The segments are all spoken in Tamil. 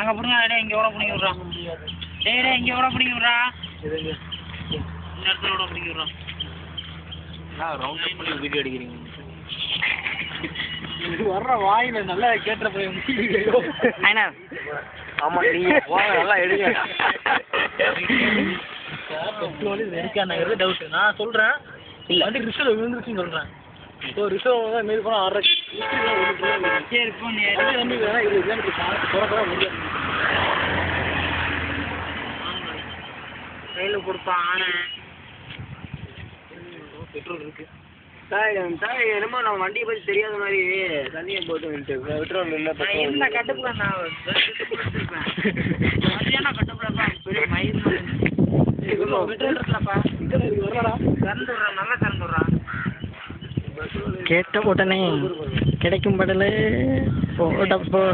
அங்கே பிடிங்க இங்கே கூட பிடிக்க விட்றான். டேய் இங்கே கூட பிடிக்க விட்றா. இந்த இடத்துல கூட பிடிக்க விட்றான். ரவுண்ட் பண்ணி வீடியோ அடிக்கிறீங்க. இது வர்ற வாயில நல்லா கேட்டுற போய் ஆமாம் நீங்கள் போக நல்லா எடுங்க. பெட்ரோல் இருக்கானுங்கிறது டவுட். நான் சொல்கிறேன் வந்து ரிஷோவில் விழுந்துருச்சுன்னு சொல்கிறேன். இப்போ ரிஷோவில் தான் மீறி போனால் 6 சரி இப்போ நீ நம்பி வேணா இது எனக்கு போகிறப்பதான் முடியாது. கையில் கொடுப்பான் ஆனை. பெட்ரோல் இருக்குது சார் என்னமோ நம்ம வண்டியை பற்றி தெரியாத மாதிரி தண்ணியை போட்டு பெட்ரோல் இல்லை. என்ன கட்டுப்புல நான் வச்சிருப்பேன். மதியானம் கட்டுப்புலப்பா பெரிய மயில் பெட்ரோல் இருக்கலப்பா. வரலடா கறந்து விட்றான், நல்லா கறந்து விட்றான். கேட்ட உடனே கிடைக்கும் படலே டபுள்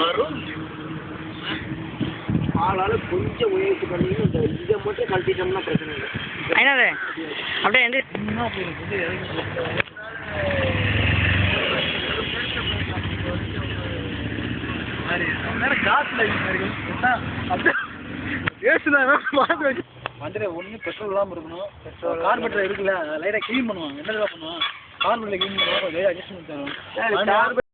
வரும் ஆளால் கொஞ்சம் முயற்சி பண்ணி இதை மட்டும் கழட்டிட்டோம்னா பிரச்சனை இல்லை. என்னது அப்படியே எந்த வண்டியில ஒண்ணு பெட்ரோல் இல்லாமல் இருக்கணும். கார்பெட்டர் இருக்குல்ல லைட்டாக க்ளீன் பண்ணுவாங்க. என்ன பண்ணுவாங்க கார்பெட்டரில் க்ளீன் பண்ணுவாங்க, லைட்டாக அட்ஜஸ்ட் பண்ணி தருவாங்க.